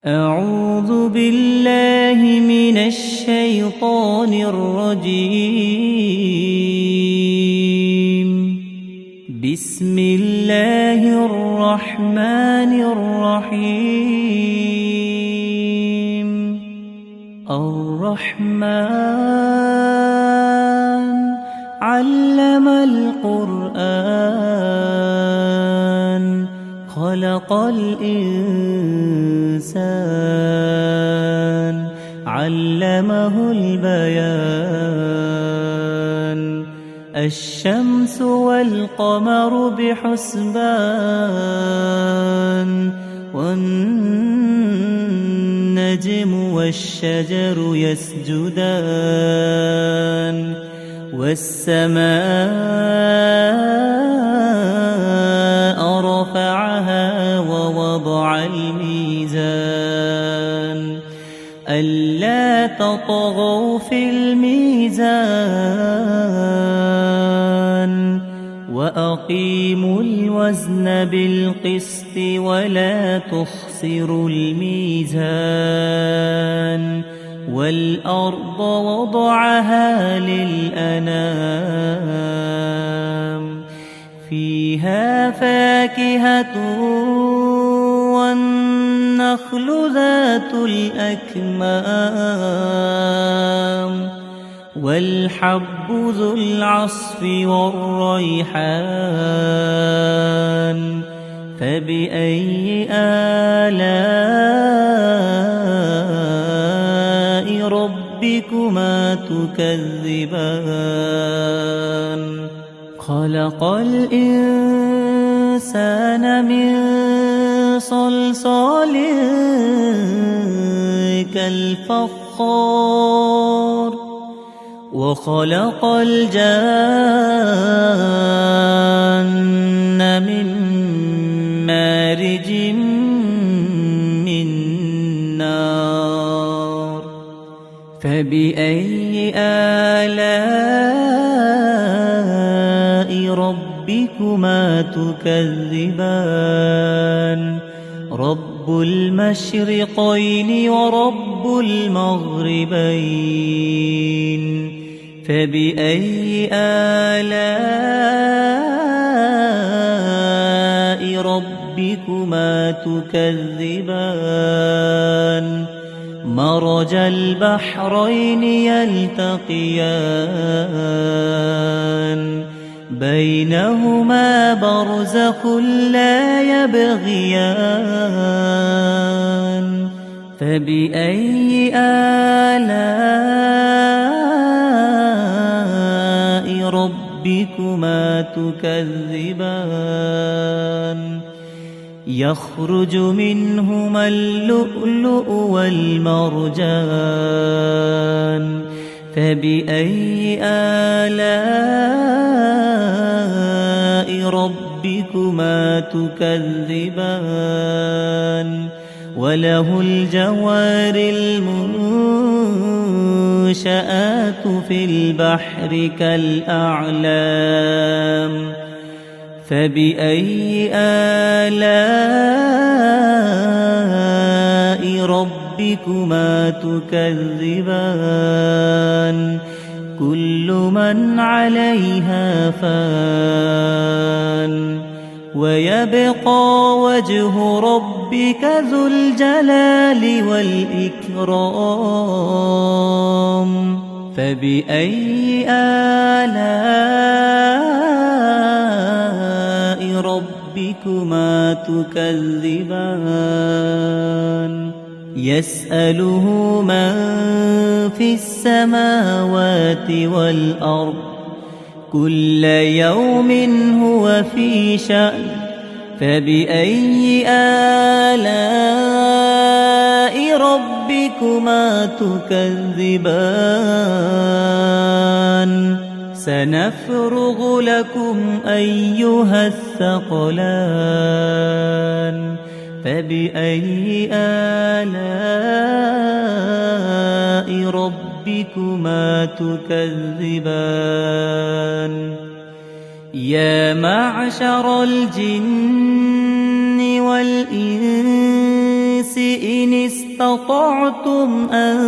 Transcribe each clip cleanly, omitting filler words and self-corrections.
أعوذ بالله من الشيطان الرجيم. بسم الله الرحمن الرحيم. الرحمن علم القرآن خلق الإنسان علمه البيان. الشمس والقمر بحسبان والنجم والشجر يسجدان. والسماء رفعها ووضع الميزان ألا تطغوا في الميزان وأقيموا الوزن بالقسط ولا تخسروا الميزان. والأرض وضعها للأنام فيها فاكهة والنخل ذات الأكمام والحب ذو العصف والريحان. فبأي آلاء ربكما تكذبان؟ خلق الإنسان من صلصال كالفخار وخلق الجان من مارج من نار. فبأي آلاء ربكما تكذبان؟ رب المشرقين ورب المغربين. فبأي آلاء ربكما تكذبان؟ مرج البحرين يلتقيان بينهما برزخ لا يبغيان. فبأي آلاء ربكما تكذبان؟ يخرج منهما اللؤلؤ والمرجان. فبأي آلاء ربكما تكذبان؟ وله الجوار المنشآت في البحر كالأعلام. فبأي آلاء ربكما تكذبان؟ كل من عليها فان ويبقى وجه ربك ذو الجلال والإكرام. فبأي آلاء ربكما تكذبان؟ يسأله من في السماوات والأرض كل يوم هو في شأن. فبأي آلاء ربكما تكذبان؟ سنفرغ لكم أيها الثقلان. فبأي آلاء ربكما تكذبان؟ يا معشر الجن والإنس إن استطعتم أن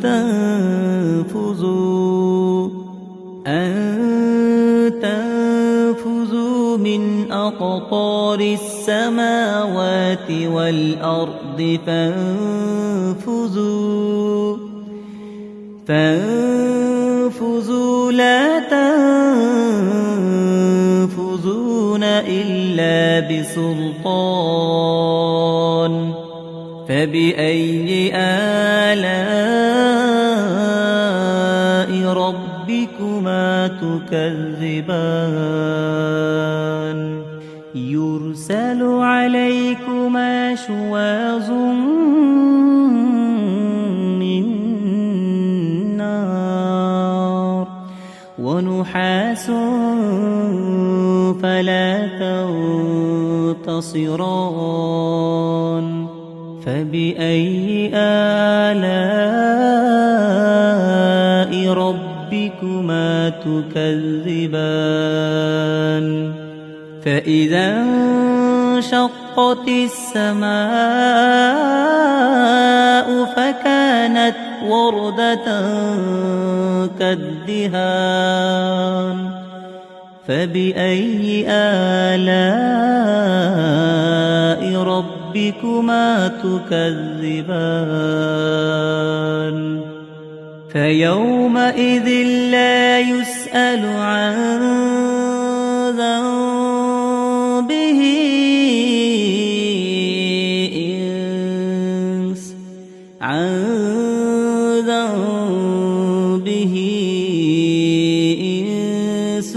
تنفذوا من أقطار السماوات والأرض فانفذوا لا تنفذون إلا بسلطان فبأي آلاء ربكما تكذبان يرسل عليكما شواظ من نار ونحاس فلا تنتصران فبأي آلاء ربكما تكذبان فإذا انشقت السماء فكانت وردة كالدهان فبأي آلاء ربكما تكذبان فيومئذ لا يسأل عن ذنبه إنس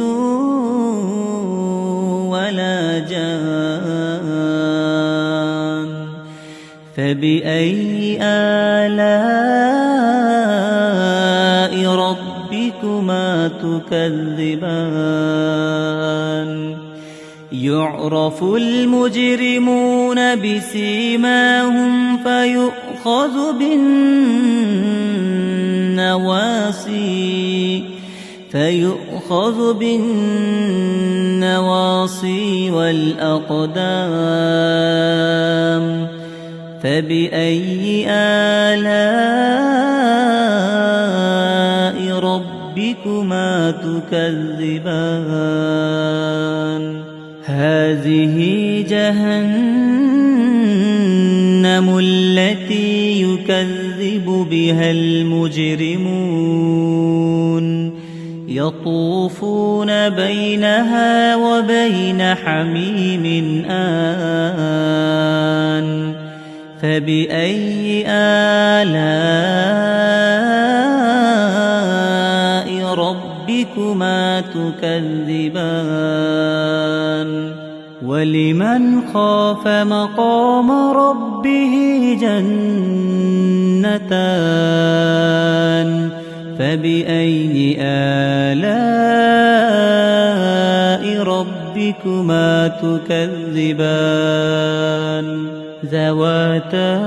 ولا جان فبأي آلاء ربكما تكذبان يعرف المجرمون بسيماهم فيؤخذ بالنواصي والأقدام فبأي آلاء ربكما تكذبان هذه جهنم التي يكذب بها المجرمون يطوفون بينها وبين حميم آن فبأي آلاء ربكما تكذبان ولمن خاف مقام ربه جنتان فبأي آلاء ربكما تكذبان ذواتا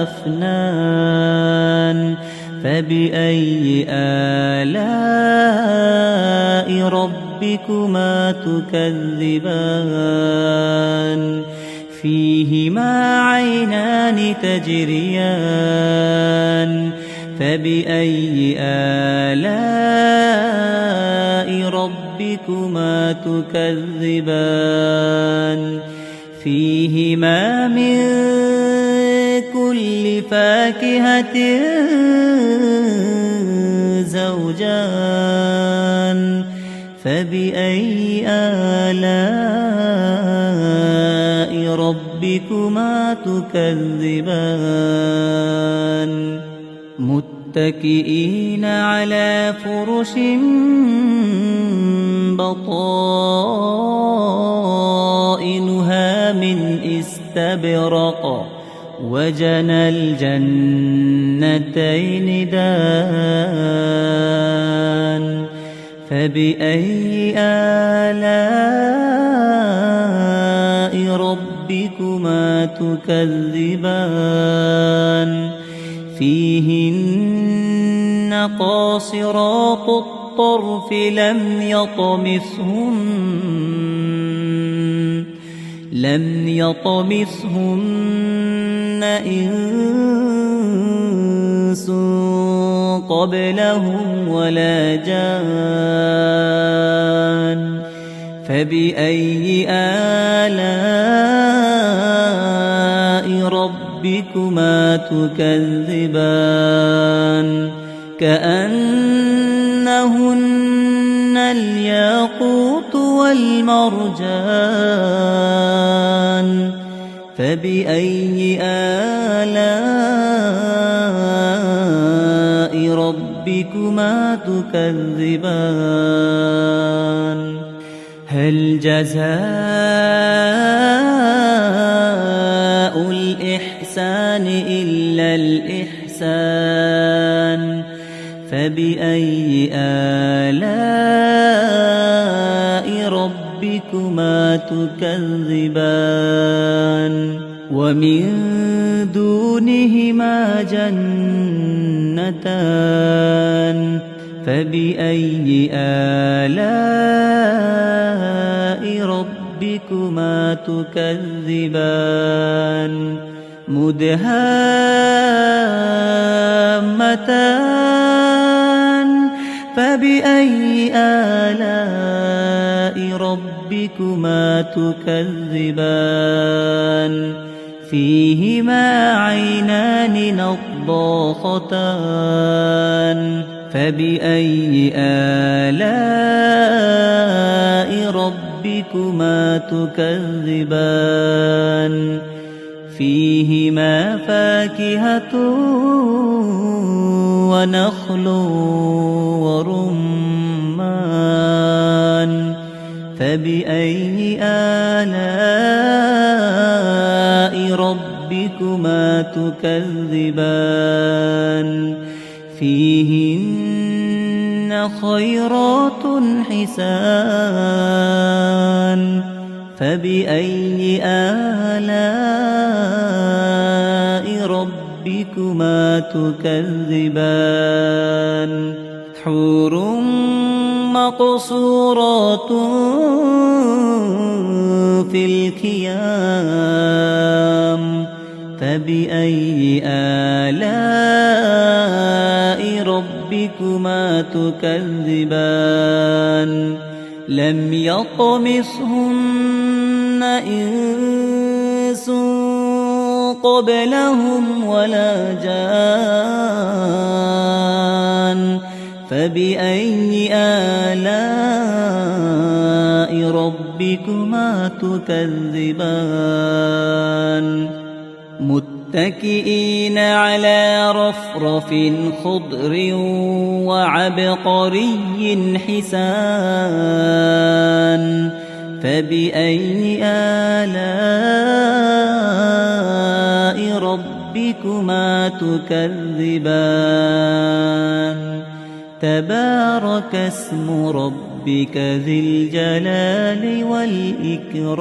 أفنان فبأي آلاء ربكما تكذبان فيهما عينان تجريان فبأي آلاء ربكما تكذبان فيهما من كل فاكهة زوجان فبأي آلاء ربكما تكذبان متكئين على فرش بطائنها من استبرق وجنى الجنتين دان فبأي آلاء ربكما تكذبان فيهن قاصرات الطرف لم لم يطمثهن إنس قبلهم ولا جان فبأي آلاء ربكما تكذبان كأنهن الياقوت والمرجان فبأي آلاء ربكما تكذبان هل جزاء الإحسان إلا الإحسان فبأي آلاء ربكما تكذبان ومن دونهما جنتان فبأي آلاء ربكما تكذبان مدهامتان فبأي آلاء ربكما تكذبان فيهما عينان نضاختان فبأي آلاء ربكما تكذبان فيهما فاكهة ونخل ورمان فبأي آلاء ربكما تكذبان فيهن خيرات حسان فبأي آلاء ربكما تكذبان حور مقصورات في الخيام فبأي آلاء ربكما تكذبان لم يطمثهن إنس قبلهم ولا جان فبأي آلاء ربكما تكذبان متكئين على رفرف خضر وعبقري حسان فبأي آلاء ربكما تكذبان تبارك اسم ربك ذي الجلال والإكرام